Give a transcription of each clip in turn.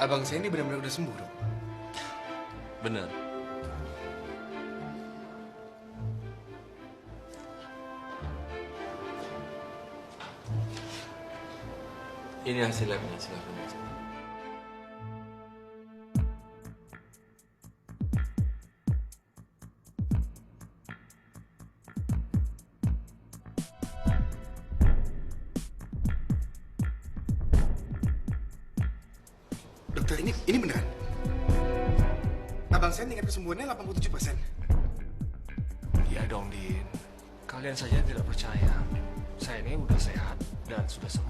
abang saya ini benar-benar udah sembuh, Dok. Bener. Ini hasil labnya, silakan baca. Dokter, ini beneran? Abang saya tingkat kesembuhannya 87%. Iya dong, Din. Kalian saja tidak percaya. Saya ini udah sehat dan sudah sembuh.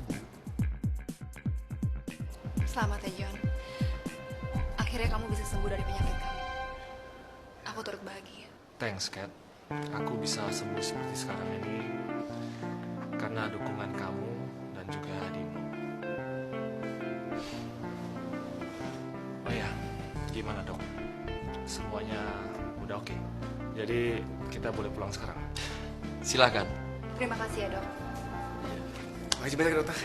Selamat ya, John. Akhirnya kamu bisa sembuh dari penyakit kamu. Aku turut bahagia. Thanks, Kat. Aku bisa sembuh seperti sekarang ini karena dukungan kamu dan juga Dino. Oh ya, gimana dok? Semuanya udah oke? Jadi kita boleh pulang sekarang? Silakan. Terima kasih ya, Dok. Makasih banyak, dokter.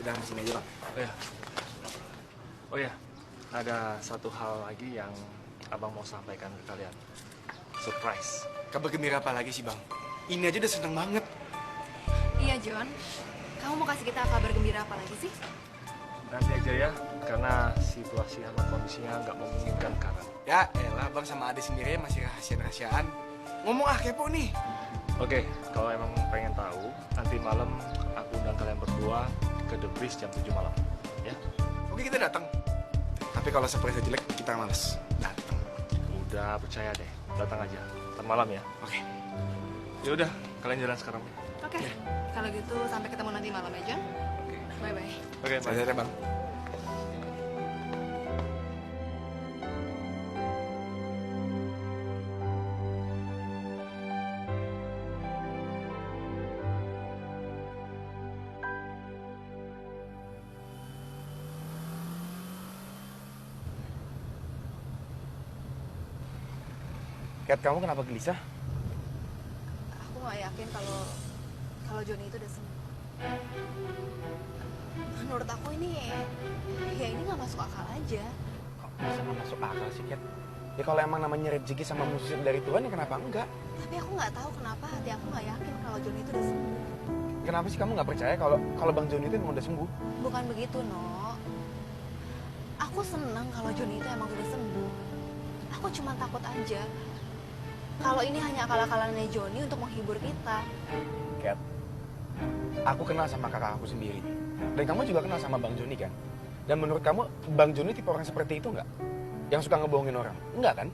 Udah, di sini aja, Bang. Oh ya, ada satu hal lagi yang abang mau sampaikan ke kalian. Surprise. Kabar gembira apa lagi sih, Bang? Ini aja udah seneng banget. Iya, John. Kamu mau kasih kita kabar gembira apa lagi sih? Nanti aja ya, karena situasi sama kondisinya nggak memungkinkan sekarang. Ya, elah, Bang sama Ade sendiri masih rahasia-rahasiaan. Ngomong kepo nih. Oke, kalau emang pengen tahu, nanti malam aku undang kalian berdua ke The Breeze jam 7 malam. Ya? Oke, kita datang. Tapi kalau surprise jelek, kita males datang. Udah, percaya deh. Datang aja. Ntar malam ya. Oke. Ya udah, kalian jalan sekarang. Oke. Kalau gitu sampai ketemu nanti malam ya, John. Oke. Bye-bye. Oke, bye. Saya Bang. Kat, kamu kenapa gelisah? Aku nggak yakin kalau Johnny itu udah sembuh. Menurut aku ini nggak masuk akal aja. Kok bisa nggak masuk akal sih, Kat? Ya kalau emang namanya rezeki sama musik dari Tuhan, ya kenapa enggak? Tapi aku nggak tahu kenapa hati aku nggak yakin kalau Johnny itu udah sembuh. Kenapa sih kamu nggak percaya kalau Bang Joni itu emang udah sembuh? Bukan begitu, No. Aku senang kalau Johnny itu emang udah sembuh. Aku cuma takut aja kalau ini hanya akal-akalannya Johnny untuk menghibur kita. Kat, aku kenal sama kakak aku sendiri. Dan kamu juga kenal sama Bang Joni kan? Dan menurut kamu, Bang Joni tipe orang seperti itu nggak? Yang suka ngebohongin orang? Enggak kan?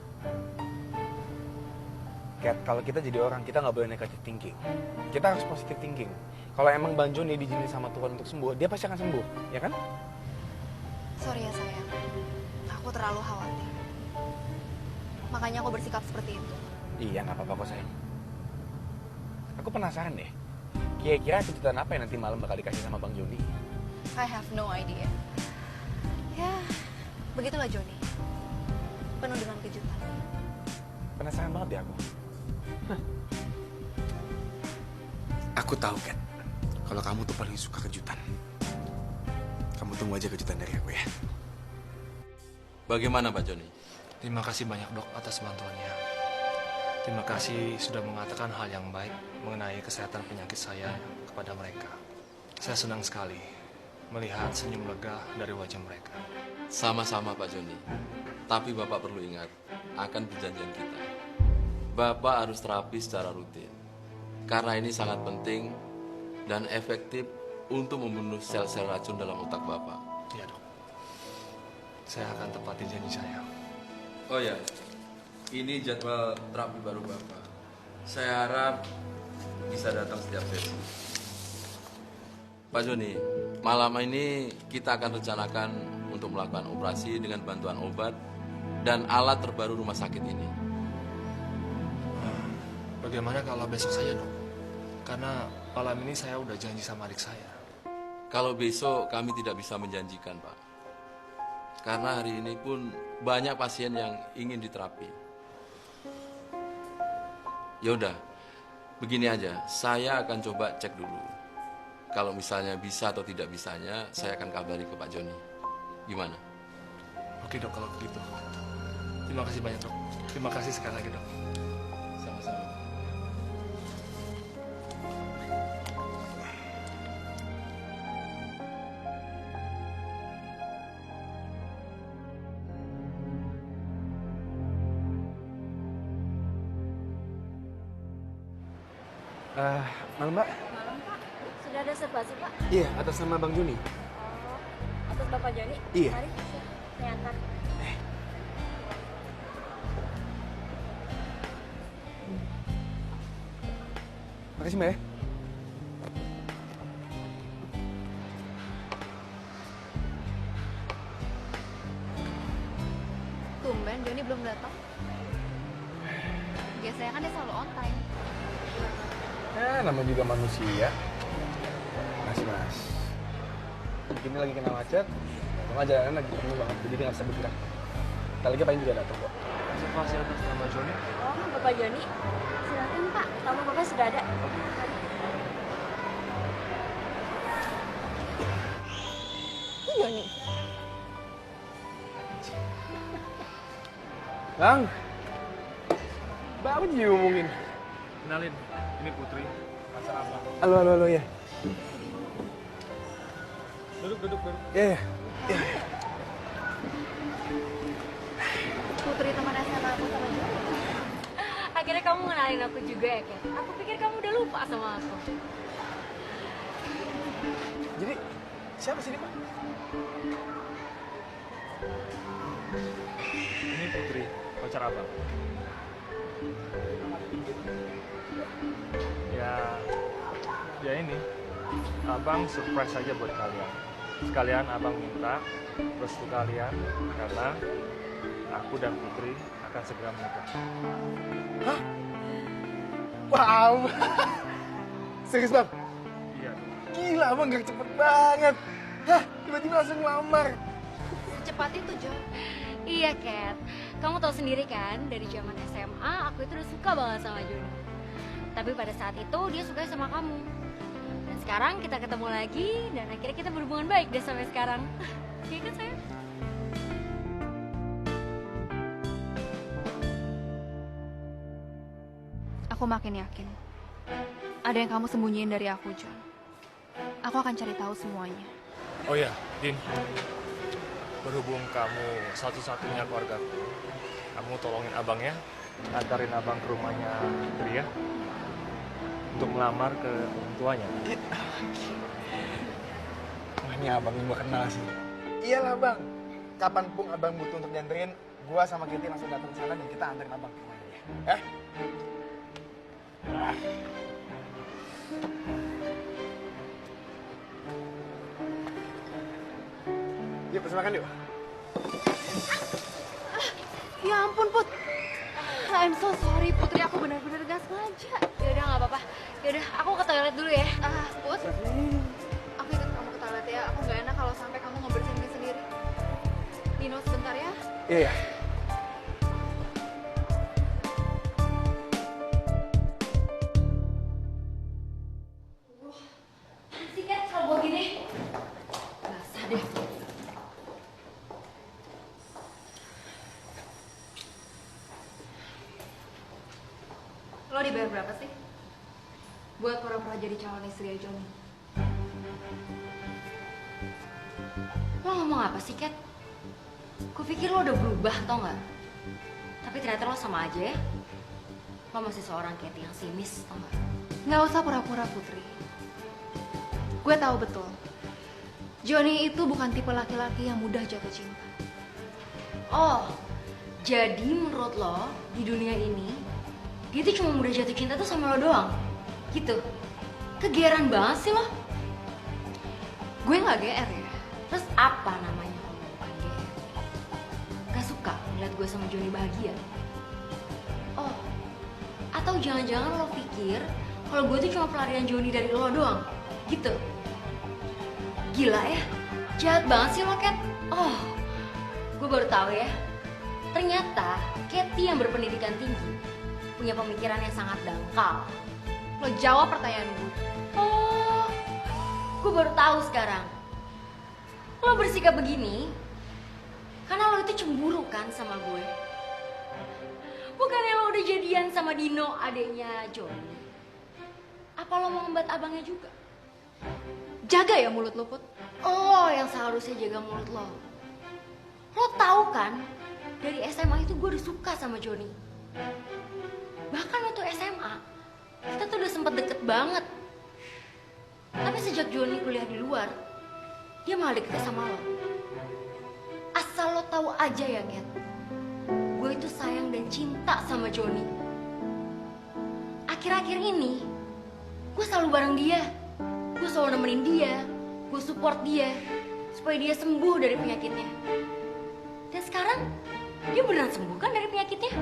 Kat, kalau kita jadi orang, kita nggak boleh negative thinking. Kita harus positive thinking. Kalau emang Bang Joni diizinin sama Tuhan untuk sembuh, dia pasti akan sembuh, ya kan? Sorry ya sayang, aku terlalu khawatir. Makanya aku bersikap seperti itu. Iya, nggak apa-apa kok sayang. Aku penasaran deh. Kira-kira kejutan apa yang nanti malam bakal dikasih sama Bang Joni? I have no idea. Ya, begitulah Johnny. Penuh dengan kejutan. Penasaran banget deh aku. Aku tahu kan, kalau kamu tuh paling suka kejutan. Kamu tunggu aja kejutan dari aku ya. Bagaimana Pak Joni? Terima kasih banyak dok atas bantuannya. Terima kasih sudah mengatakan hal yang baik mengenai kesehatan penyakit saya kepada mereka. Saya senang sekali melihat senyum lega dari wajah mereka. Sama-sama Pak Joni. Tapi Bapak perlu ingat akan perjanjian kita. Bapak harus terapi secara rutin. Karena ini sangat penting dan efektif untuk membunuh sel-sel racun dalam otak Bapak. Iya dok. Saya akan tepati janji saya. Oh ya, ini jadwal terapi baru Bapak. Saya harap bisa datang setiap sesi. Pak Joni, malam ini kita akan rencanakan untuk melakukan operasi dengan bantuan obat dan alat terbaru rumah sakit ini. Bagaimana kalau besok saja dok? Karena malam ini saya udah janji sama adik saya. Kalau besok kami tidak bisa menjanjikan, Pak. Karena hari ini pun banyak pasien yang ingin diterapi. Ya udah, begini aja, saya akan coba cek dulu. Kalau misalnya bisa atau tidak bisanya, saya akan kabari ke Pak Joni. Gimana? Oke dok, kalau begitu. Terima kasih banyak dok. Terima kasih sekali lagi dok. Sama-sama. Malam Mbak? Malam Pak, sudah ada reservasi Pak? Iya, atas nama Bang Joni. Oh, atas Bapak Joni? Iya. Mari, saya antar. Makasih Mbak ya. Tumben Joni belum datang. Biasanya kan dia selalu on time. Namanya juga manusia. Makasih Mas. Ini lagi kena macet. Cuma jalanan lagi penuh banget, jadi dia nggak bisa bergerak. Kita lagi paling juga datang kok. Reservasi atas nama Joni. Oh, Bapak Joni. Silakan Pak, tamu Bapak sudah ada. Itu Joni. Bang, baru diomongin. Kenalin, ini Putri. Pacar abang. Halo ya. Duduk. Ya. Putri teman SMA aku sama Joni. Akhirnya kamu ngenalin aku juga ya, Kat? Aku pikir kamu udah lupa sama aku. Jadi siapa sih ini Pak? Ini Putri, pacar abang. Ya ini, abang surprise aja buat kalian. Sekalian abang minta restu kalian karena aku dan Putri akan segera menikah. Hah? Wow. Serius Bang? Iya. Gila Bang, gak cepet banget. Hah? Tiba-tiba langsung ngelamar. Secepat itu, Jo. Iya, Kat. Kamu tahu sendiri kan, dari zaman SMA aku itu udah suka banget sama Joni. Tapi pada saat itu dia suka sama kamu. Dan sekarang kita ketemu lagi dan akhirnya kita berhubungan baik deh sampai sekarang. Iya kan sayang? Aku makin yakin. Ada yang kamu sembunyiin dari aku, John. Aku akan cari tahu semuanya. Oh ya, Din. Berhubung kamu satu-satunya keluargaku, kamu tolongin abang ya, antarin abang ke rumahnya Putri ya, untuk melamar ke orang tuanya. Wah, ini abang yang gua kenal sih. Iyalah Bang. Kapanpun abang butuh untuk dianterin, gua sama Kitty langsung datang ke sana dan kita anterin abang ke rumahnya dia. Yuk, pesen makan yuk. Ya ampun, Put. I'm so sorry, Putri. Aku benar-benar gak sengaja. Yaudah nggak apa-apa. Yaudah, aku ke toilet dulu ya. Put. Aku ikut kamu ke toilet ya. Aku gak enak kalau sampai kamu ngebersihin ini sendiri. Dino, sebentar ya. Iya. Sih kan kalau begini. Basah deh. Lo dibayar berapa sih? Buat pura-pura jadi calon istri aja nih. Lo ngomong apa sih, Kat? Kupikir lo udah berubah, tau nggak? Tapi ternyata lo sama aja ya. Lo masih seorang Kathy yang sinis, tau nggak? Nggak usah pura-pura, Putri. Gue tahu betul. Johnny itu bukan tipe laki-laki yang mudah jatuh cinta. Oh, jadi menurut lo di dunia ini dia tuh cuma mudah jatuh cinta tuh sama lo doang? Gitu? Kegeeran banget sih lo. Gue nggak GR ya. Terus apa namanya kalau bukan GR? Gak suka ngeliat gue sama Johnny bahagia? Oh, atau jangan-jangan lo pikir kalau gue tuh cuma pelarian Johnny dari lo doang? Gitu? Gila ya, jahat banget sih lo, Kat. Oh, baru tahu ya, ternyata Kathy yang berpendidikan tinggi punya pemikiran yang sangat dangkal. Lo jawab pertanyaan gue. Oh, gue baru tahu sekarang. Lo bersikap begini karena lo itu cemburu kan sama gue. Bukannya lo udah jadian sama Dino, adeknya Johnny. Apa lo mau ngembat abangnya juga? Jaga ya mulut lo, Put. Oh, yang seharusnya jaga mulut lo. Lo tahu kan, dari SMA itu gue udah suka sama Johnny. Bahkan waktu SMA, kita tuh udah sempet deket banget. Tapi sejak Johnny kuliah di luar, dia malah deketnya sama lo. Asal lo tahu aja ya, Kat. Gue itu sayang dan cinta sama Johnny. Akhir-akhir ini, gue selalu bareng dia. Gue selalu nemenin dia. Gue support dia supaya dia sembuh dari penyakitnya. Dan sekarang, dia beneran sembuh kan dari penyakitnya?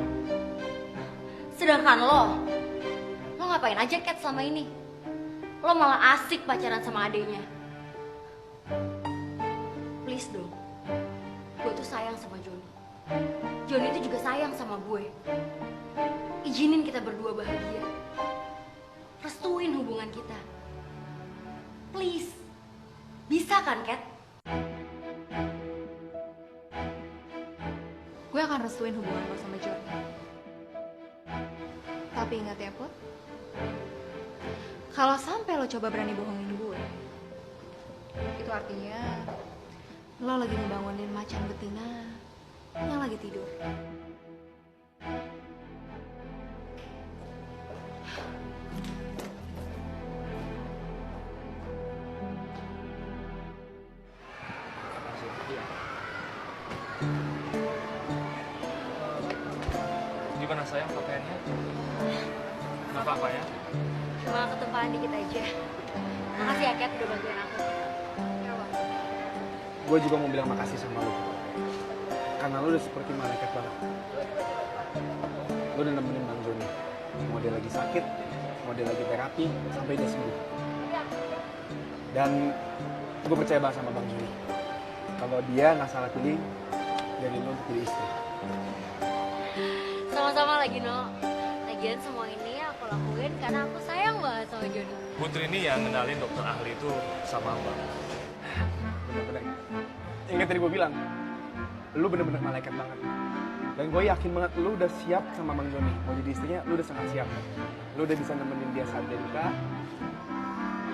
Sedangkan lo ngapain aja Kat selama ini? Lo malah asik pacaran sama adeknya. Please dong, gue tuh sayang sama Johnny. Johnny itu juga sayang sama gue. Izinin kita berdua bahagia. Restuin hubungan kita. Please, bisa kan Kat? Gue akan restuin hubungan lo sama Johnny. Tapi ingat ya, Put. Kalau sampai lo coba berani bohongin gue, itu artinya lo lagi ngebangunin macan betina yang lagi tidur. Gimana sayang pakaiannya? Nggak apa-apa ya? Cuma ketumpahan dikit aja. Makasih ya Kat udah bantuin aku. Gue juga mau bilang makasih sama lo. Karena lo udah seperti malaikat banget. Lo udah nemenin Bang Johnny. Mau dia lagi sakit, mau dia lagi terapi, sampai dia sembuh. Dan gue percaya banget sama Bang Johnny. Kalau dia nggak salah pilih dari lo untuk pilih istri. Sama-sama lagi, No. Lagian semua ini aku lakuin karena aku sayang banget sama Johnny. Putri ini yang ngenalin dokter ahli itu sama Abang. Bener-bener. Ingat tadi gue bilang, lu bener-bener malaikat banget. Dan gue yakin banget lu udah siap sama Bang Johnny. Mau jadi istrinya, lu udah sangat siap. Lu udah bisa nemenin dia saat dia duka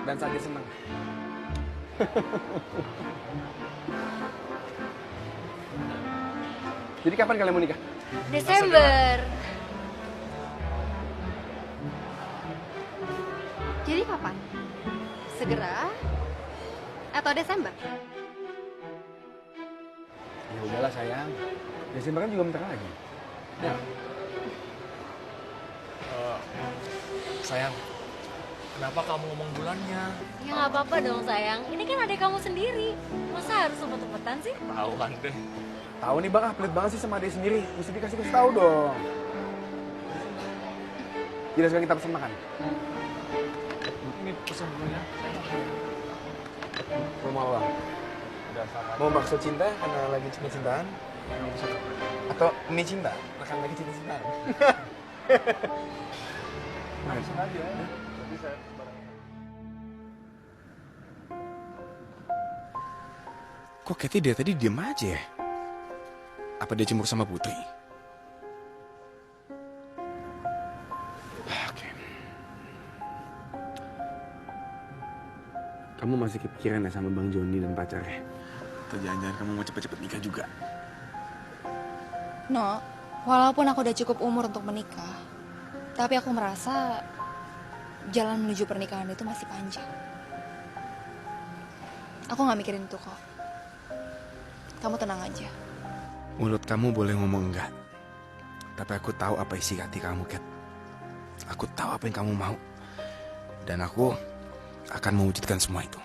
dan saat dia senang. Jadi kapan kalian mau nikah? Desember. Jadi kapan? Segera? Atau Desember? Ya udahlah sayang. Desember kan juga bentar lagi. Ya. Sayang, kenapa kamu ngomong bulannya? Ya nggak apa-apa dong sayang. Ini kan adik kamu sendiri. Masa harus sempet-sempetan sih? Tahuan deh. Tahu nih bang, pelit banget sih sama dia sendiri. Mesti dikasih tahu dong. Jadi sekarang kita pesen makan. Ini pesan dulunya. Lo mau bang? Mau bakso cinta karena lagi cinta-cintaan? Atau mie cinta karena lagi cinta-cintaan? Langsung aja. Bisa bareng. Kok Kathy dia tadi diem aja ya? Apa dia cemburu sama Putri? Oke. Kamu masih kepikiran ya sama Bang Johnny dan pacarnya? Atau jangan-jangan kamu mau cepet-cepet nikah juga? No, walaupun aku udah cukup umur untuk menikah, tapi aku merasa jalan menuju pernikahan itu masih panjang. Aku gak mikirin itu kok. Kamu tenang aja. Mulut kamu boleh ngomong enggak, tapi aku tahu apa isi hati kamu, Kat. Aku tahu apa yang kamu mau, dan aku akan mewujudkan semua itu.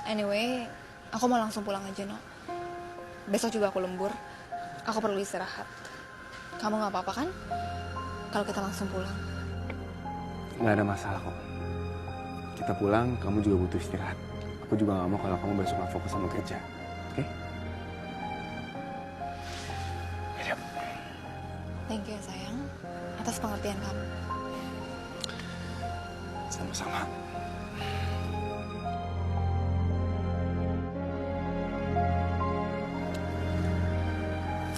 Anyway, aku mau langsung pulang aja, No. Besok juga aku lembur. Aku perlu istirahat. Kamu gak apa-apa kan? Kalau kita langsung pulang. Nggak ada masalah kok. Kita pulang, kamu juga butuh istirahat. aku juga gak mau kalau kamu besok gak fokus sama kerja. Oke? Yaudah. Thank you ya sayang, atas pengertian kamu. Sama-sama.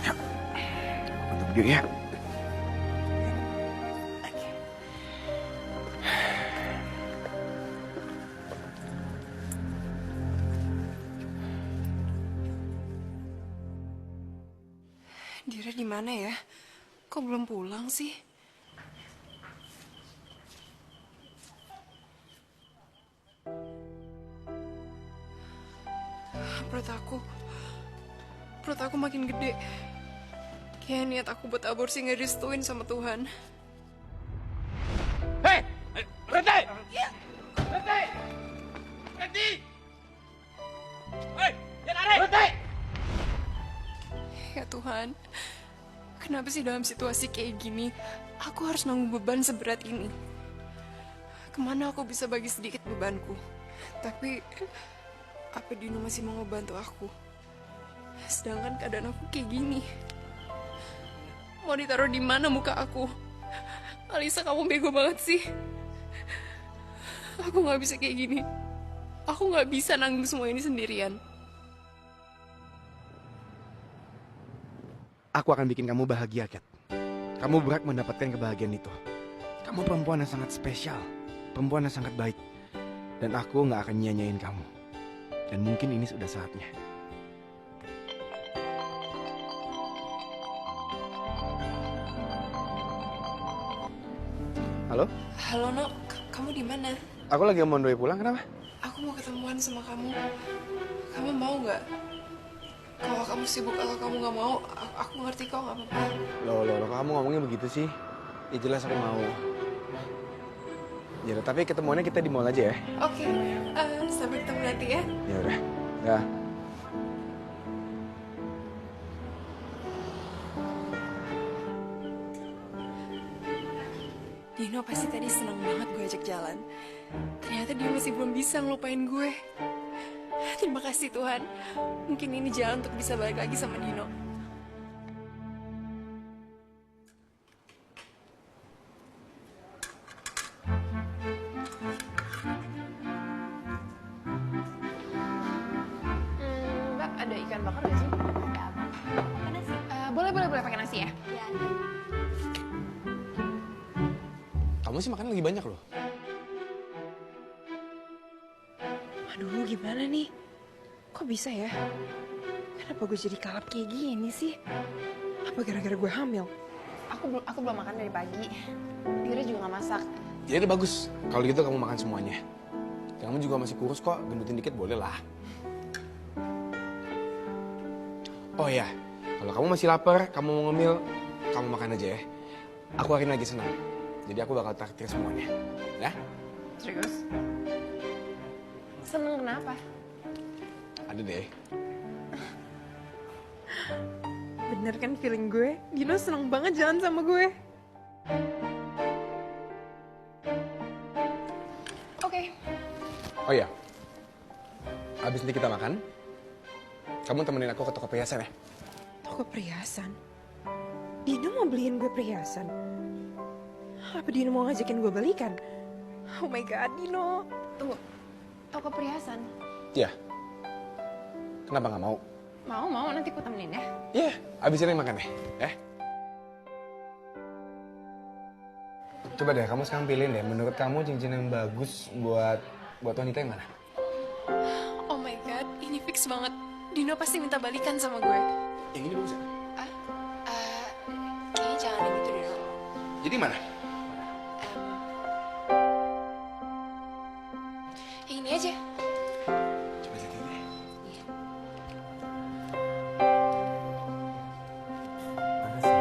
Yuk, aku tutup dulu ya. Dira di mana ya? Kok belum pulang sih? Perut aku makin gede. Kayak niat aku buat aborsi nggak direstuin sama Tuhan. Hei! Berhenti! Berhenti! Berhenti! Hei! Jangan lari! Berhenti! Ya Tuhan, kenapa sih dalam situasi kayak gini aku harus nanggung beban seberat ini? Kemana aku bisa bagi sedikit bebanku? Tapi apa Dino masih mau ngebantu aku? Sedangkan keadaan aku kayak gini. Mau ditaruh di mana muka aku? Alisa, kamu bego banget sih. Aku nggak bisa kayak gini. Aku nggak bisa nanggung semua ini sendirian. Aku akan bikin kamu bahagia, Kat. Kamu berhak mendapatkan kebahagiaan itu. Kamu perempuan yang sangat spesial. Perempuan yang sangat baik. Dan aku nggak akan nyanyain kamu. Dan mungkin ini sudah saatnya. Halo? Halo Nok, kamu di mana? Aku lagi mau on the way pulang, kenapa? Aku mau ketemuan sama kamu. Kamu mau nggak? Kalau kamu sibuk atau kamu nggak mau, aku ngerti kok, nggak apa-apa. Loh, kamu ngomongnya begitu sih? Ya jelas aku mau. Ya udah, tapi ketemuannya kita di mall aja ya. Oke, sampai ketemu nanti ya. Ya udah. Dah. Dino pasti tadi senang banget gue ajak jalan. Ternyata dia masih belum bisa ngelupain gue. Terima kasih Tuhan. Mungkin ini jalan untuk bisa balik lagi sama Dino. Mbak, ada ikan bakar gak sih? Ada apa? Pakai nasi? Boleh pakai nasi ya? Ya. Kamu sih makan lagi banyak loh. Aduh, gimana nih? Kok bisa ya? Kenapa gue jadi kalap kayak gini sih? Apa gara-gara gue hamil? Aku belum makan dari pagi. Dira juga gak masak. Jadi bagus. Kalau gitu kamu makan semuanya. Kamu juga masih kurus kok, gendutin dikit boleh lah. Oh ya, kalau kamu masih lapar, kamu mau ngemil, kamu makan aja ya. Aku hari ini lagi senang. Jadi aku bakal traktir semuanya. Ya? Serius? Seneng kenapa? Ada deh. Bener kan feeling gue? Dino seneng banget jalan sama gue. Oke. Oh iya. Habis ini kita makan. Kamu temenin aku ke toko perhiasan ya? Toko perhiasan? Dino mau beliin gue perhiasan? Apa Dino mau ngajakin gue balikan? Oh my god, Dino. Tunggu, toko perhiasan? Iya. Kenapa nggak mau? Mau, nanti aku temenin ya. Iya, abis ini makan deh. Ya? Coba deh, kamu sekarang pilih deh. Menurut kamu cincin yang bagus buat wanita yang mana? Oh my god, ini fix banget. Dino pasti minta balikan sama gue. Yang ini bagus ya? Kayaknya jangan yang gitu, Dino. Jadi mana? Yang ini aja. Coba lihat ini deh. Mana sih?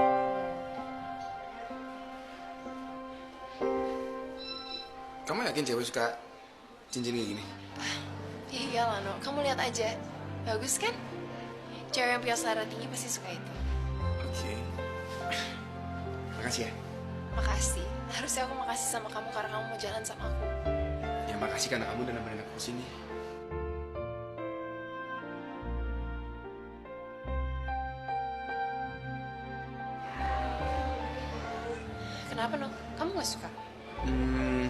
Kamu yakin cewek suka cincin kayak gini? Iya lah, No. Kamu lihat aja. Bagus kan? Cewek yang punya selera tinggi pasti suka itu. Oke. Makasih ya. Makasih. Harusnya aku makasih sama kamu karena kamu mau jalan sama aku. Ya makasih karena kamu udah nemenin aku kesini. Kenapa no? Kamu gak suka? Hmm,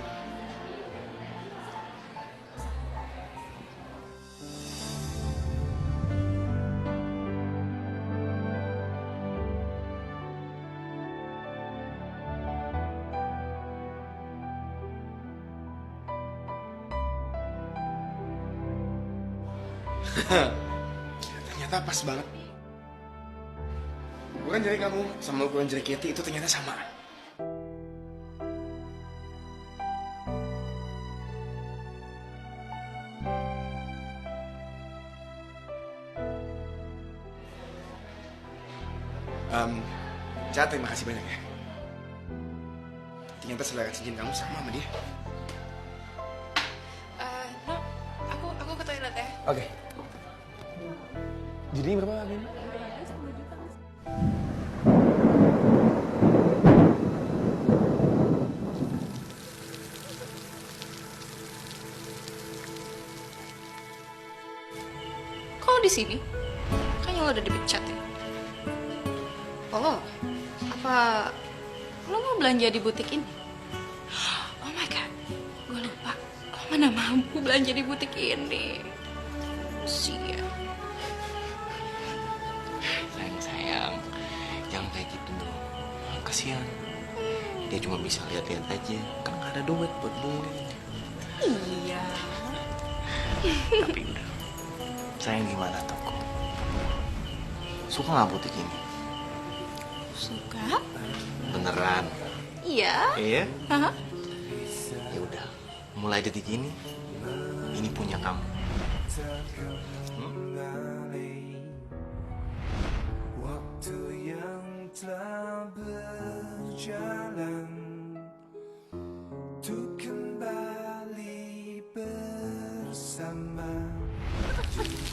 ternyata pas banget. Ukuran jari kamu sama ukuran jari Katie itu ternyata sama. Ca, terima kasih banyak ya. Ternyata selera cincin kamu sama dia. No, aku ke toilet ya. Oke. Jadi berapa, Bim? Kok lo di sini? Kayaknya lo udah dipecat ya. Oh, apa lo mau belanja di butik ini? Oh my god, gue lupa. Lo mana mampu belanja di butik ini? Sial. Sayang, jangan kayak gitu. Kasihan. Dia cuma bisa lihat-lihat aja. Kan nggak ada duit buat beli. Iya. Tapi udah. Sayang gimana toko? Suka nggak butik ini? Suka? Beneran? Iya. Iya? Hah? Ya udah. Mulai detik ini punya kamu. Waktu yang telah berjalan untuk kembali bersama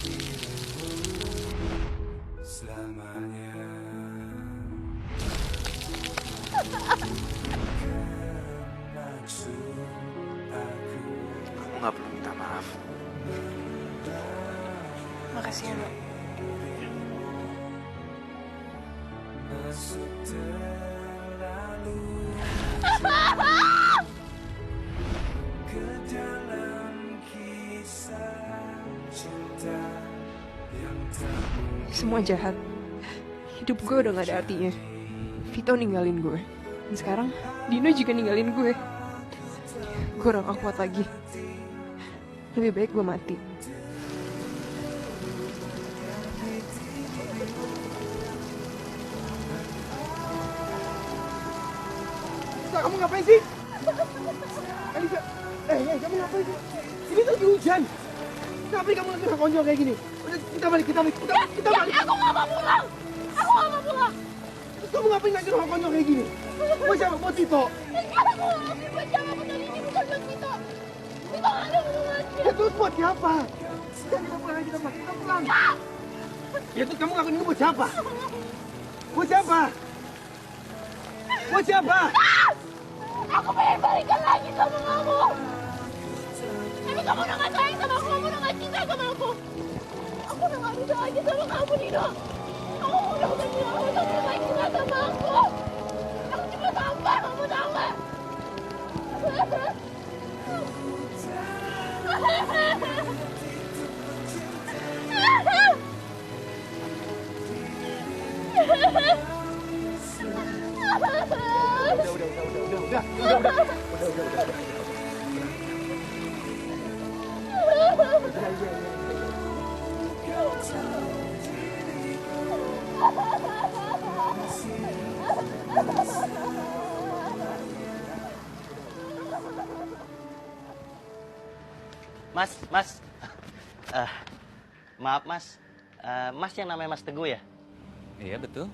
dirimu selamanya. Bukan maksud aku. Kamu nggak perlu minta maaf. Makasih ya, Dok. Masuk terlalu ke dalam kisah cinta yang tak Semua jahat. Hidup gue udah gak ada artinya. Vito ninggalin gue. Dan sekarang Dino juga ninggalin gue. Gue udah gak kuat lagi. Lebih baik gue mati. Alisa, kamu ngapain sih? Alisa, kamu ngapain sih? Ini tuh lagi hujan. Ngapain kamu lagi konyol kayak gini? Udah, kita balik. Kita balik. Aku nggak mau pulang. Aku nggak mau pulang. Terus kamu ngapain lagi konyol kayak gini? Buat siapa? Buat Tito. Sekarang aku nggak ngerti buat siapa aku tadi ini bukan buat Vito. Vito nggak ada hubungannya. Ya terus buat siapa? Kita pulang. Kita pulang. Ya terus kamu ngelakuin ini buat siapa? Buat siapa? Buat siapa? Aku pengen balikan lagi sama kamu. Tapi kamu udah gak sayang sama aku, kamu udah gak cinta sama aku. Aku udah gak bisa lagi sama kamu, Dino. Kamu udah bilang kamu udah gak cinta sama aku. Aku cuma sampah, kamu tahu gak? Udah. Mas. Maaf mas. Mas yang namanya Mas Teguh ya? Iya betul.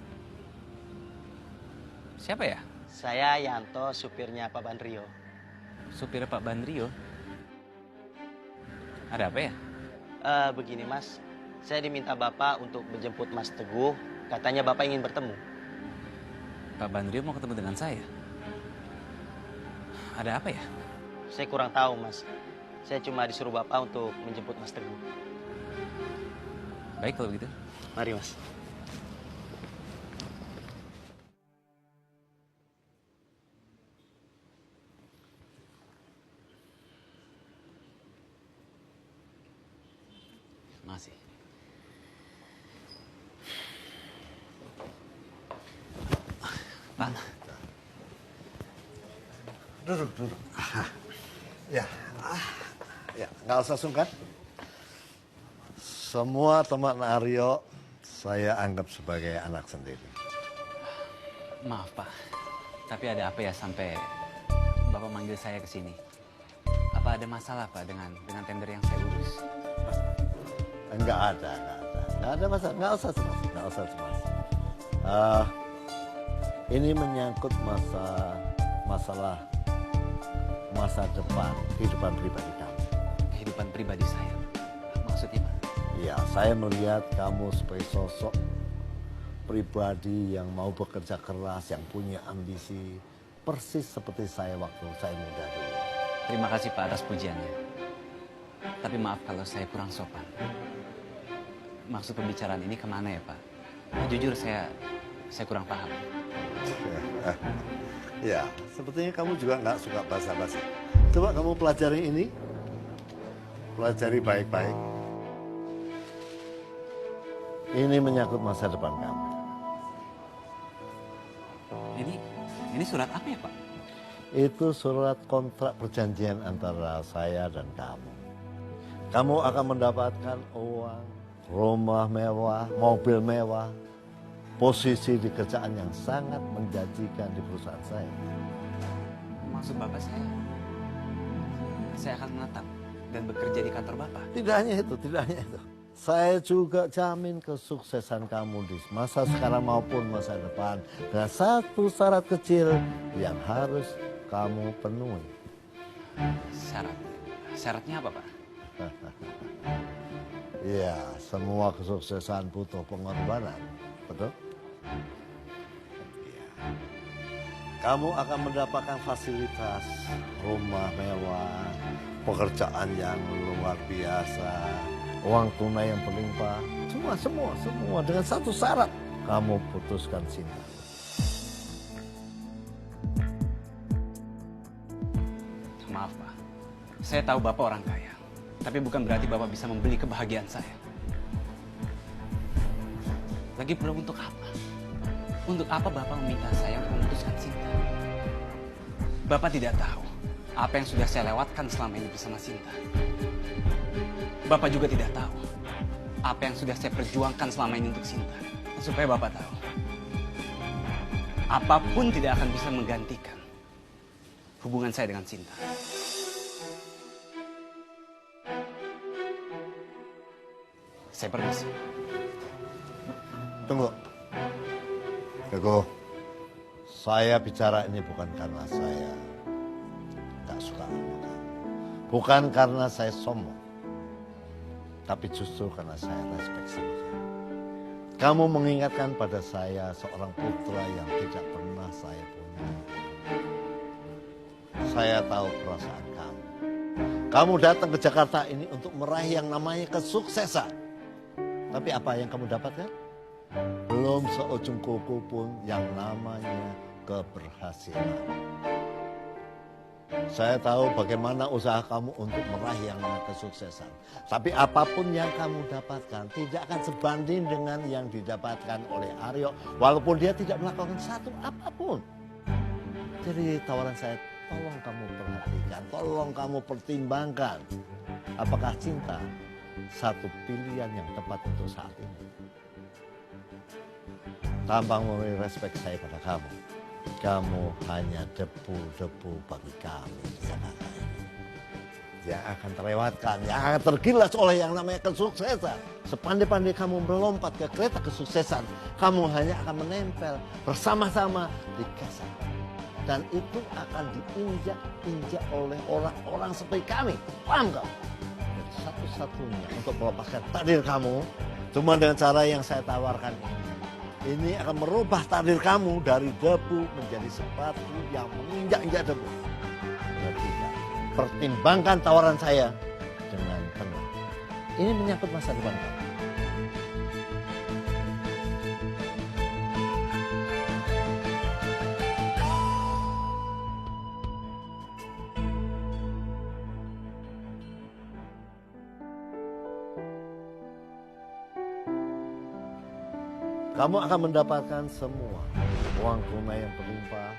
Siapa ya? Saya Yanto, supirnya Pak Bandrio. Supir Pak Bandrio. Ada apa ya? Begini mas, saya diminta Bapak untuk menjemput Mas Teguh. Katanya Bapak ingin bertemu. Pak Bandrio mau ketemu dengan saya. Ada apa ya? Saya kurang tahu mas. Saya cuma disuruh Bapak untuk menjemput Mas Teguh. Baik kalau begitu. Mari mas. Masih. Pak. Duduk. Ya, ya, nggak usah sungkan. Semua teman Aryo saya anggap sebagai anak sendiri. Maaf Pak, tapi ada apa ya sampai Bapak manggil saya ke sini? Apa ada masalah Pak dengan tender yang saya urus? Nggak ada masalah. Nggak usah cemas. Ini menyangkut masalah masa depan, kehidupan pribadi kamu. Kehidupan pribadi saya? Maksudnya Pak? Ya, saya melihat kamu sebagai sosok pribadi yang mau bekerja keras, yang punya ambisi, persis seperti saya waktu saya muda dulu. Terima kasih Pak atas pujiannya. Tapi maaf kalau saya kurang sopan. Maksud pembicaraan ini kemana ya Pak? Jujur saya kurang paham. Ya, sepertinya kamu juga nggak suka basa-basi. Coba kamu pelajari ini. Pelajari baik-baik. Ini menyangkut masa depan kamu. Ini surat apa ya Pak? Itu surat kontrak perjanjian antara saya dan kamu. Kamu akan mendapatkan uang, rumah mewah, mobil mewah, posisi di kerjaan yang sangat menjanjikan di perusahaan saya. Maksud Bapak saya akan menetap dan bekerja di kantor Bapak? Tidak hanya itu. Saya juga jamin kesuksesan kamu di masa sekarang maupun masa depan. Dengan satu syarat kecil yang harus kamu penuhi. Syaratnya apa Pak? Ya, semua kesuksesan butuh pengorbanan. Betul? Ya. Kamu akan mendapatkan fasilitas rumah mewah, pekerjaan yang luar biasa, uang tunai yang berlimpah, semua dengan satu syarat. Kamu putuskan cinta. Maaf Pak, saya tahu Bapak orang kaya, tapi bukan berarti Bapak bisa membeli kebahagiaan saya. Lagi pula untuk apa? Untuk apa Bapak meminta saya untuk memutuskan cinta? Bapak tidak tahu apa yang sudah saya lewatkan selama ini bersama Sinta. Bapak juga tidak tahu apa yang sudah saya perjuangkan selama ini untuk Sinta. Supaya Bapak tahu, apapun tidak akan bisa menggantikan hubungan saya dengan Sinta. Saya permisi. Tunggu. Keko, saya bicara ini bukan karena saya nggak suka sama kamu. Bukan karena saya sombong. Tapi justru karena saya respect sama kamu. Kamu mengingatkan pada saya seorang putra yang tidak pernah saya punya. Saya tahu perasaan kamu. Kamu datang ke Jakarta ini untuk meraih yang namanya kesuksesan. Tapi apa yang kamu dapatkan? Belum seujung kuku pun yang namanya keberhasilan. Saya tahu bagaimana usaha kamu untuk meraih yang namanya kesuksesan. Tapi apapun yang kamu dapatkan tidak akan sebanding dengan yang didapatkan oleh Aryo. Walaupun dia tidak melakukan satu apapun. Jadi tawaran saya, tolong kamu perhatikan, tolong kamu pertimbangkan. Apakah cinta satu pilihan yang tepat untuk saat ini? Tanpa memberi respek saya pada kamu, kamu hanya debu-debu bagi kami di Jakarta ini. Yang akan terlewatkan, yang akan tergilas oleh yang namanya kesuksesan. Sepandai-pandai kamu melompat ke kereta kesuksesan, kamu hanya akan menempel bersama-sama di kesan. Dan itu akan diinjak-injak oleh orang-orang seperti kami. Paham kamu? Dan satu-satunya untuk melepaskan takdir kamu, cuma dengan cara yang saya tawarkan ini. Ini akan merubah takdir kamu dari debu menjadi sepatu yang menginjak-injak debu. Tidak. Pertimbangkan tawaran saya dengan tenang. Ini menyangkut masa depan kamu. Kamu akan mendapatkan semua. Uang tunai yang berlimpah,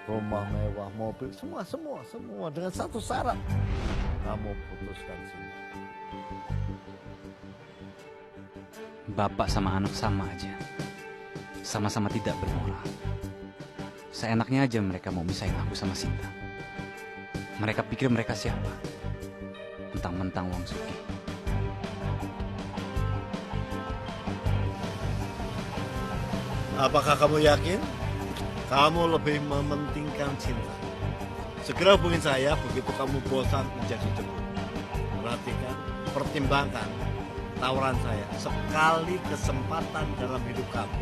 rumah mewah, mobil, semua dengan satu syarat. Kamu putuskan Sinta. Bapak sama anak sama aja. Sama-sama tidak bermoral. Seenaknya aja mereka mau misahin aku sama Sinta. Mereka pikir mereka siapa? Mentang-mentang Wong Suki. Apakah kamu yakin? Kamu lebih mementingkan cinta. Segera hubungi saya begitu kamu bosan menjadi debu. Perhatikan, pertimbangkan tawaran saya. Sekali kesempatan dalam hidup kamu.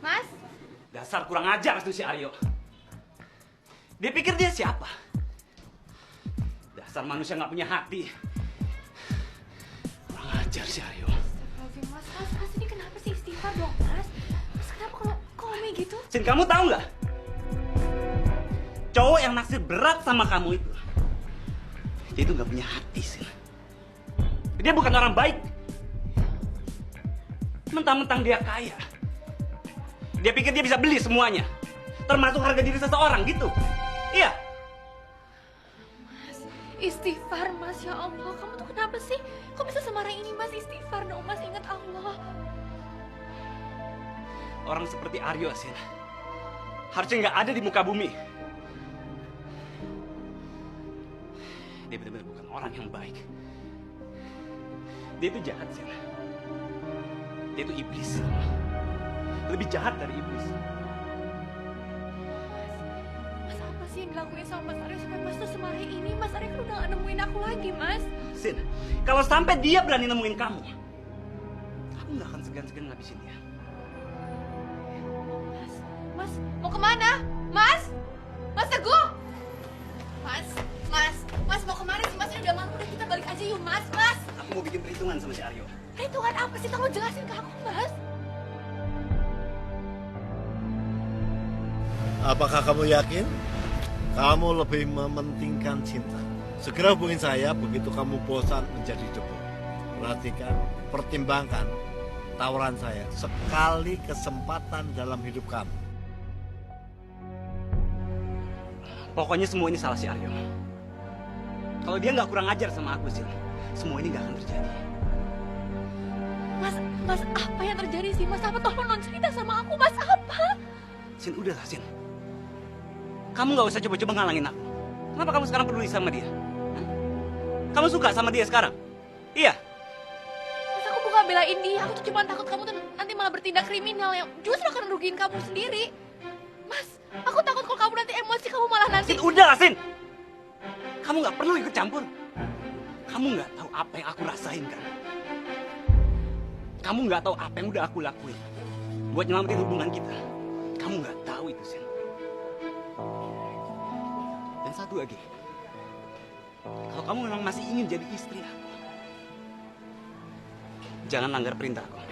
Mas? Dasar kurang ajar tuh si Aryo. Dia pikir dia siapa? Dasar manusia nggak punya hati. Kurang ajar si Aryo. Mas, ini kenapa sih? Istighfar dong, Mas. Mas, kenapa kalau ngomong gitu? Sin, kamu tahu nggak? Cowok yang naksir berat sama kamu itu, dia itu nggak punya hati, Sin. Dia bukan orang baik. Mentang-mentang dia kaya, dia pikir dia bisa beli semuanya, termasuk harga diri seseorang gitu. Iya. Mas, istighfar, Mas. Ya Allah, kamu tuh kenapa sih? Kok bisa semarah ini, Mas? Istighfar dong, Mas. Ingat Allah. Orang seperti Aryo, Sin, harusnya nggak ada di muka bumi. Dia benar-benar bukan orang yang baik. Dia itu jahat, Sin. Dia itu iblis. Lebih jahat dari iblis. Mas, apa sih yang dilakuin sama Mas Aryo sampai Mas tuh semarah ini? Mas Aryo kan udah gak nemuin aku lagi, Mas. Sin, kalau sampai dia berani nemuin kamu, aku nggak akan segan-segan ngabisin dia. Mas, mau kemana? Mas? Mas Teguh? Mas mau kemana sih? Mas, ini udah malam, udah kita balik aja yuk, Mas. Aku mau bikin perhitungan sama si Aryo. Perhitungan apa sih? Tolong jelasin ke aku, Mas. Apakah kamu yakin? Kamu lebih mementingkan cinta. Segera hubungi saya begitu kamu bosan menjadi debu. Perhatikan, pertimbangkan tawaran saya. Sekali kesempatan dalam hidup kamu. Pokoknya semua ini salah si Aryo. Kalau dia nggak kurang ajar sama aku, Sin, semua ini nggak akan terjadi. Mas, apa yang terjadi sih? Mas, apa? Tolong non cerita sama aku, Mas. Apa? Sin, udahlah, Sin. Kamu nggak usah coba-coba ngalangin aku. Kenapa kamu sekarang peduli sama dia? Hah? Kamu suka sama dia sekarang? Iya. Mas, aku bukan belain dia. Aku tuh cuma takut kamu tuh nanti malah bertindak kriminal yang justru akan merugiin kamu sendiri. Mas, aku takut kalau kamu nanti emosi, kamu malah nanti... Sin, udahlah, Sin. Kamu nggak perlu ikut campur. Kamu nggak tahu apa yang aku rasain, kan? Kamu nggak tahu apa yang udah aku lakuin buat nyelamatin hubungan kita. Kamu nggak tahu itu, Sin. Dan satu lagi, kalau kamu memang masih ingin jadi istri aku, jangan langgar perintah aku.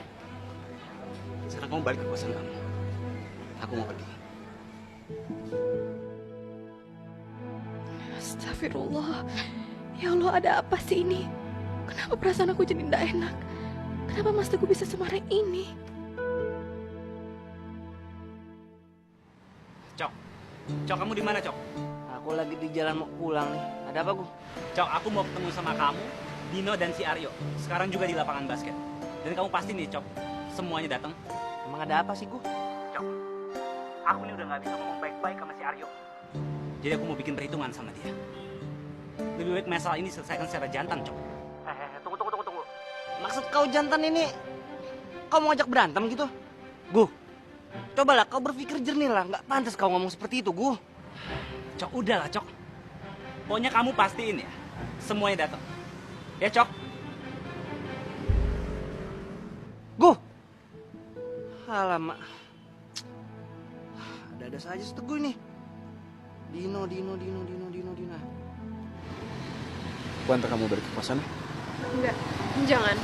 Sekarang kamu balik ke kosan kamu. Aku mau pergi. Astagfirullah. Ya Allah, ada apa sih ini? Kenapa perasaan aku jadi tidak enak? Kenapa Mas Teguh bisa semarah ini? Cok, kamu di mana, Cok? Aku lagi di jalan mau pulang nih. Ada apa, Gu? Cok, aku mau ketemu sama kamu, Dino dan si Aryo. Sekarang juga di lapangan basket. Dan kamu pasti nih, Cok, semuanya datang. Emang ada apa sih, Gu? Cok, aku nih udah gak bisa ngomong baik-baik sama si Aryo. Jadi aku mau bikin perhitungan sama dia. Lebih baik masalah ini selesaikan secara jantan, Cok. Tunggu. Maksud kau jantan ini, kau mau ngajak berantem gitu? Gu, Cobalah kau berpikir jernih lah. Nggak pantas kau ngomong seperti itu, Gu. Cok, udahlah, Cok. Pokoknya kamu pastiin ya, semuanya datang. Ya, Cok? Gu! Alamak. Ada-ada saja si Teguh ini. Dino. Aku antar kamu balik ke kosan. Enggak, jangan.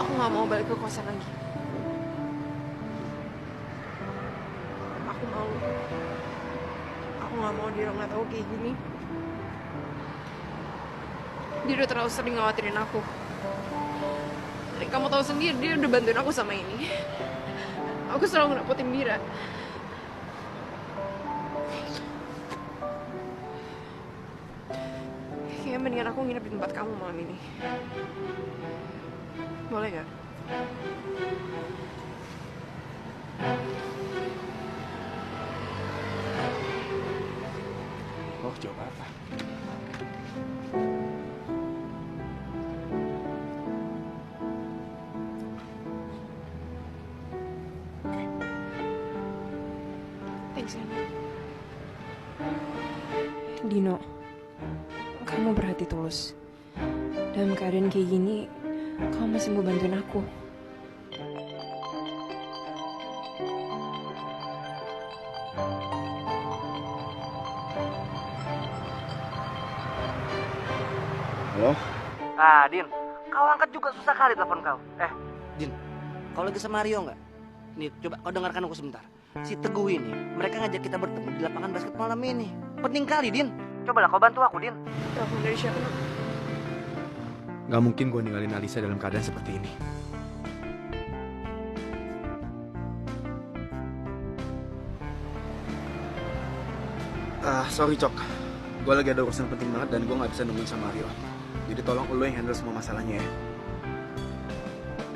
Aku nggak mau balik ke kosan lagi. Aku nggak mau dia nggak tahu kayak gini. Dia udah terlalu sering ngawatirin aku. Dan kamu tahu sendiri dia udah bantuin aku sama ini. Aku selalu ngerepotin Mira. Kayaknya mendingan aku nginep di tempat kamu malam ini. Boleh gak? Oh, jawab apa? Thanks, Dino, kamu berhati tulus. Dalam keadaan kayak gini, kamu masih mau bantuin aku. Halo? Ah, Din. Kau angkat juga susah kali telepon kau. Din, kau lagi sama Rio nggak? Nih, coba kau dengarkan aku sebentar. Si Teguh ini, mereka ngajak kita bertemu di lapangan basket malam ini. Penting kali, Din. Cobalah kau bantu aku, Din. Telepon dari siapa? Gak mungkin gue ninggalin Alisa dalam keadaan seperti ini. Sorry Cok, gue lagi ada urusan penting banget dan gue gak bisa nungguin sama Rio. Jadi tolong lo yang handle semua masalahnya ya.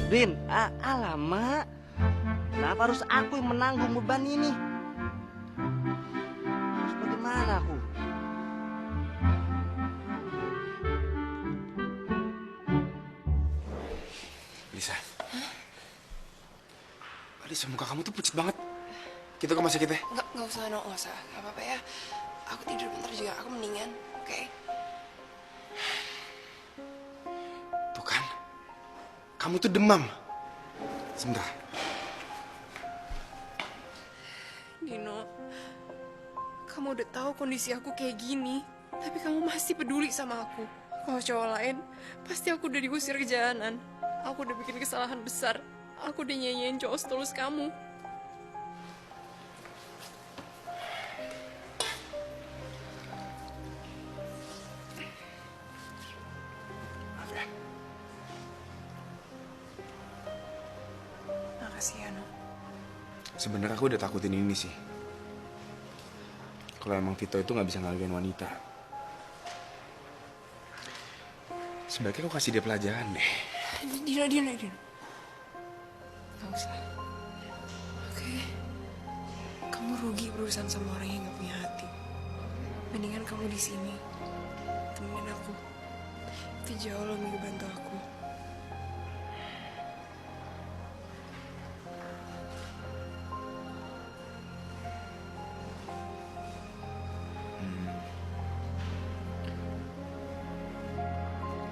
Din, alamak. Kenapa harus aku yang menanggung beban ini? Terus bagaimana aku? Alisa. Alisa, muka kamu tuh pucat banget. Kita ke rumah sakit ya? Nggak usah, nggak usah. Nggak apa-apa ya. Aku tidur bentar juga, aku mendingan, oke? Tuh kan, kamu tuh demam. Sebentar. Dino, kamu udah tahu kondisi aku kayak gini, tapi kamu masih peduli sama aku. Kalau cowok lain, pasti aku udah diusir ke jalanan. Aku udah bikin kesalahan besar. Aku udah nyanyiin cowok setulus kamu. Maaf ya. Makasih ya, No. Sebenarnya aku udah takutin ini sih. Kalau emang Vito itu nggak bisa ngehargain wanita. Sebaiknya aku kasih dia pelajaran deh. Dino. Gak usah. Oke. Kamu rugi berurusan sama orang yang gak punya hati. Mendingan kamu di sini temenin aku. Itu jauh lebih bantu aku.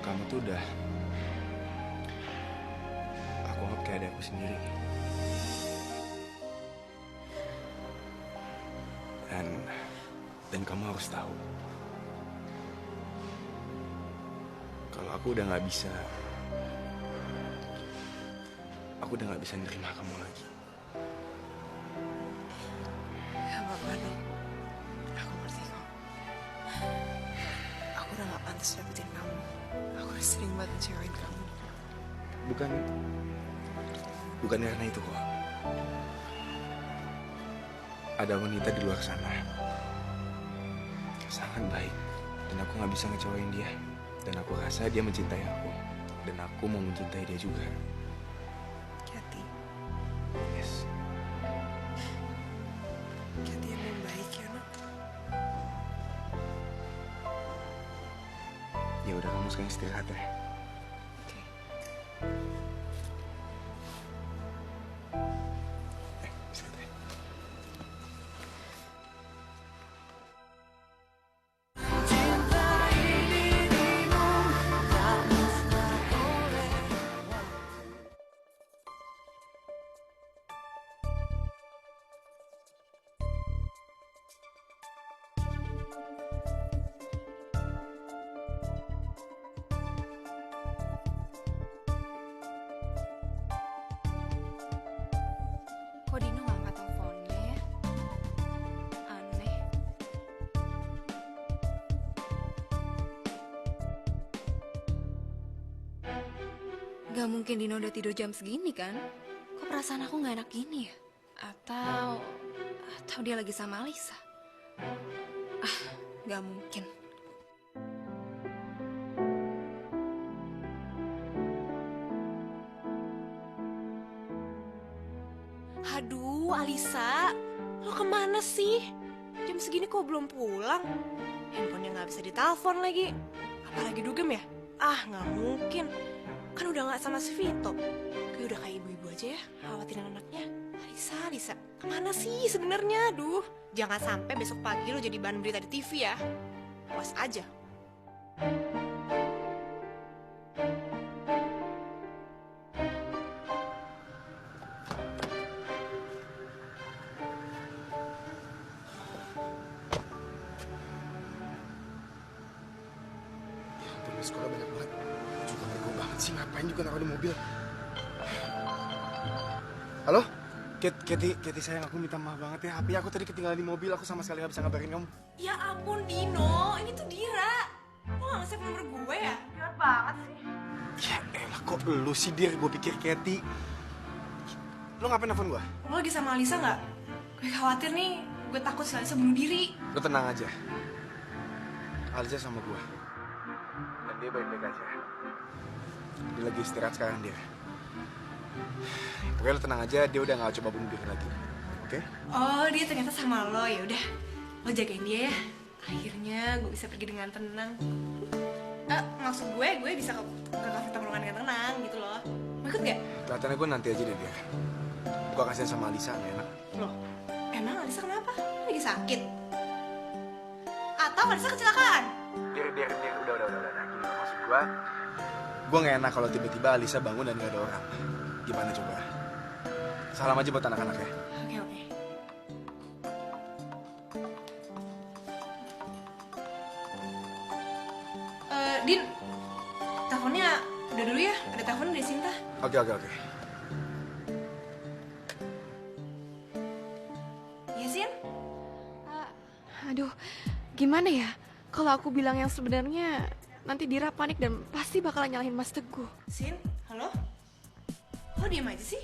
Kamu tuh udah aku anggap kayak adikku sendiri. Dan kamu harus tahu kalau aku udah nggak bisa, nerima kamu lagi. Gak apa-apa, No. Aku ngerti kok. Aku udah gak pantas dapetin kamu. Aku udah sering banget ngecewain kamu. Bukan karena itu kok. Ada wanita di luar sana sangat baik dan aku nggak bisa ngecewain dia. Dan aku rasa dia mencintai aku dan aku mau mencintai dia juga. Kathy. Yes. Kathy emang baik ya, No. Ya udah, kamu sekarang istirahat ya. Oke. Gak mungkin Dino udah tidur jam segini kan? Kok perasaan aku gak enak gini ya? Atau dia lagi sama Alisa? Gak mungkin. Aduh, Alisa, lo kemana sih? Jam segini kok belum pulang? Handphonenya nggak bisa ditelepon lagi. Apalagi dugem ya? Nggak mungkin. Kan udah nggak sama si Vito. Gue udah kayak ibu-ibu aja ya, khawatirin anaknya. Alisa, kemana sih sebenarnya? Aduh, jangan sampai besok pagi lo jadi bahan berita di TV ya. Awas aja. Sekolah banyak banget. Juga bego banget sih, ngapain juga naruh di mobil. Halo? Keti sayang, aku minta maaf banget ya. HP aku tadi ketinggalan di mobil, aku sama sekali gak bisa ngabarin kamu. Ya ampun Dino, ini tuh Dira. Lo gak nge-save nomor gue ya? Jahat banget sih. Ya elah, kok lu sih Dir? Gue pikir Keti. Lo ngapain nelfon gue? Lo lagi sama Alisa gak? Gue khawatir nih, gue takut si Alisa bunuh diri. Lo tenang aja. Alisa sama gue. Dan dia baik-baik aja. Dia lagi istirahat sekarang dia. Pokoknya lo tenang aja, dia udah gak coba bunuh diri lagi. Oke? Oh, dia ternyata sama lo. Ya udah, lo jagain dia ya. Akhirnya gue bisa pergi dengan tenang. Maksud gue bisa ke kafe tongkrongan dengan tenang gitu loh. Mau ikut gak? Kelihatannya gue nanti aja deh dia. Gue kasihan sama Alisa, gak enak. Loh, emang Alisa kenapa? Lagi sakit? Atau Alisa kecelakaan? Dir, udah. Gini, maksud gue gak enak kalau tiba-tiba Alisa bangun dan gak ada orang. Gimana coba? Salam aja buat anak-anaknya. Oke. Din, teleponnya udah dulu ya. Ada telepon dari Sinta. Oke. Iya, Sin? Aduh, gimana ya? Kalau aku bilang yang sebenarnya, nanti Dira panik dan pasti bakalan nyalahin Mas Teguh. Sin, halo? Kok diem aja sih?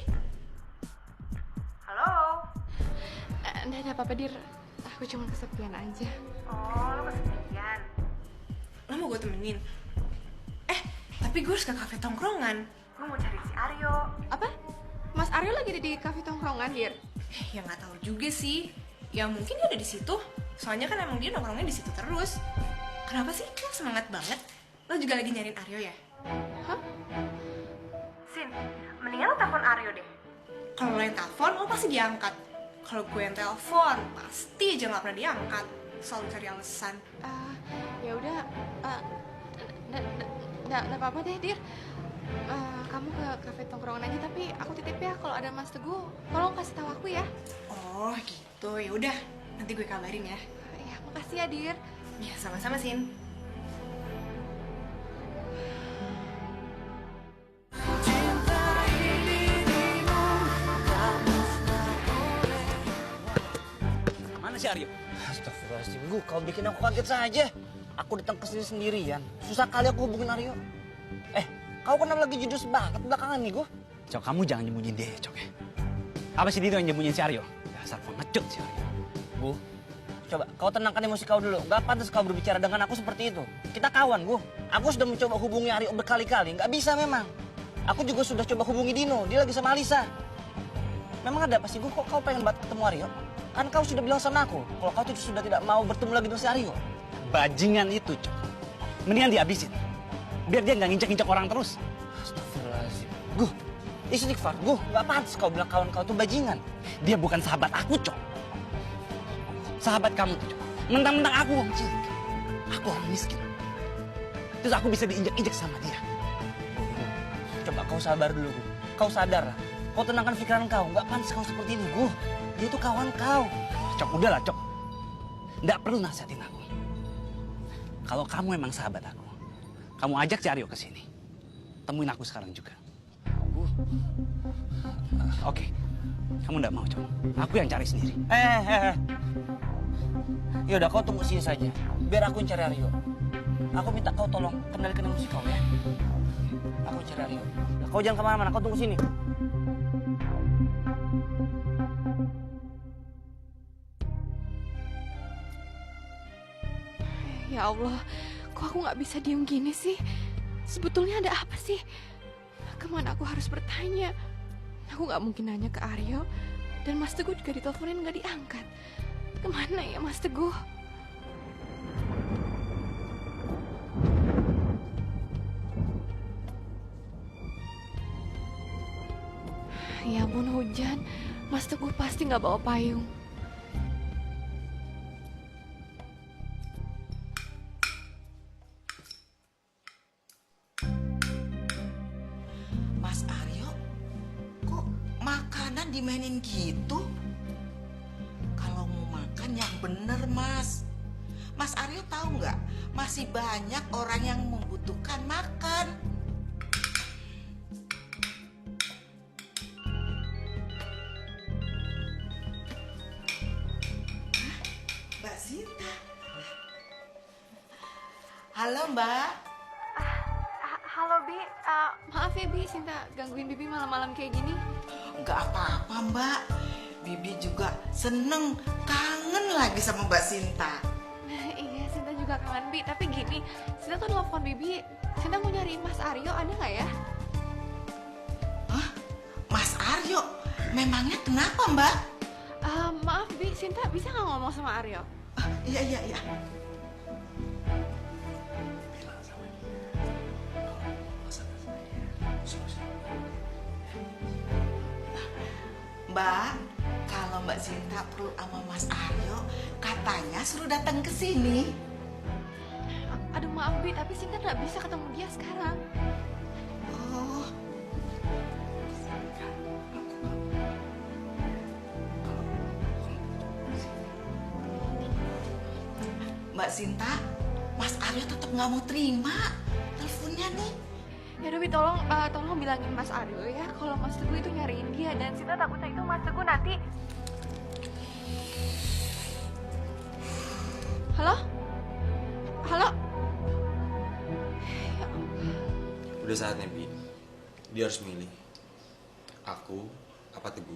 Halo? Nggak apa-apa, Dir. Aku cuma kesepian aja. Oh, lo kesepian? Lo mau gue temenin? Tapi gue harus ke kafe tongkrongan. Gue mau cari si Aryo. Apa? Mas Aryo lagi di kafe tongkrongan, Dir? Ya nggak tahu juga sih. Ya mungkin dia ada di situ. Soalnya kan emang dia nongkrongnya di situ terus. Kenapa sih? Lo semangat banget. Lo juga lagi nyariin Aryo ya? Hah? Sin, mendingan lo telepon Aryo deh. Kalau lo yang telepon, lo pasti diangkat. Kalau gue yang telepon, pasti aja nggak pernah diangkat. Selalu cari alasan. Ya udah. Nggak apa-apa deh, Dir. Kamu ke kafe tongkrongan aja, tapi aku titip ya kalau ada Mas Teguh, tolong kasih tahu aku ya. Oh gitu, ya udah. Nanti gue kabarin ya. Ya, makasih ya, Dir. Ya, sama-sama, Sin. Mana si Aryo? Astagfirullahaladzim, kau bikin aku kaget saja. Aku datang ke sini sendirian. Susah kali aku hubungin Aryo. Kau kenapa lagi judus banget belakangan nih, Cok, kamu jangan nyembunyiin dia, Cok ya. Apa sih dia yang nyembunyiin si Aryo? Dasar pengecut si Aryo. Coba kau tenangkan emosi kau dulu. Gak pantas kau berbicara dengan aku seperti itu. Kita kawan, Aku sudah mencoba hubungi Aryo berkali-kali. Gak bisa memang. Aku juga sudah coba hubungi Dino. Dia lagi sama Alisa. Memang ada apa sih, Kok kau pengen banget ketemu Aryo? Kan kau sudah bilang sama aku kalau kau tuh sudah tidak mau bertemu lagi dengan si Aryo. Bajingan itu, Cok. Mendingan dihabisin. Biar dia nggak nginjak-nginjak orang terus. Astagfirullahaladzim. Istighfar. Gak pantas kau bilang kawan kau tuh bajingan. Dia bukan sahabat aku, Cok. Sahabat kamu tuh, Cok. Mentang-mentang aku orang cilik. Aku orang miskin. Terus aku bisa diinjak-injak sama dia. Coba kau sabar dulu, Kau sadar lah. Kau tenangkan pikiran kau. Gak pantas kau seperti ini, Dia tuh kawan kau. Cok, udahlah, Cok. Nggak perlu nasihatin aku. Kalau kamu emang sahabat aku, kamu ajak si Aryo ke sini. Temuin aku sekarang juga. Oke. Kamu nggak mau, Cok. Aku yang cari sendiri. Yaudah, kau tunggu sini saja. Biar aku yang cari Aryo. Aku minta kau tolong kendalikan emosi kau ya. Aku cari Aryo. Nah, kau jangan kemana-mana, kau tunggu sini. Ya Allah, kok aku nggak bisa diem gini sih? Sebetulnya ada apa sih? Kemana aku harus bertanya? Aku nggak mungkin nanya ke Aryo. Dan Mas Teguh juga diteleponin nggak diangkat. Kemana ya Mas Teguh? Ya ampun hujan, Mas Teguh pasti nggak bawa payung. Mas Aryo, kok makanan dimainin gitu? Kalau mau makan yang bener, Mas. Mas Aryo tahu nggak? Masih banyak orang yang membutuhkan makan. Mbak Sinta. Halo, Mbak. Halo Bi, maaf ya Bi, Sinta gangguin Bibi malam-malam kayak gini. Nggak apa-apa, Mbak. Bibi juga seneng, kangen lagi sama Mbak Sinta. Iya, Sinta juga kangen Bi, tapi gini, Sinta tuh nelfon Bibi, Sinta mau nyariin Mas Aryo, ada nggak ya? Hah? Mas Aryo? Memangnya kenapa, Mbak? Maaf Bi, Sinta bisa nggak ngomong sama Aryo? Iya, iya, iya. Mbak, kalau Mbak Sinta perlu sama Mas Aryo, katanya suruh datang ke sini. Aduh maaf Bi, tapi Sinta nggak bisa ketemu dia sekarang. Oh. Mbak Sinta, Mas Aryo tetap nggak mau terima teleponnya nih. Ya Bi, tolong bilangin Mas Aryo ya, kalau Mas Teguh itu nyariin dia dan Sinta takutnya itu Mas Teguh nanti. Halo? Halo? Ya Allah. Udah saatnya, Bi. Dia harus milih. Aku apa Teguh?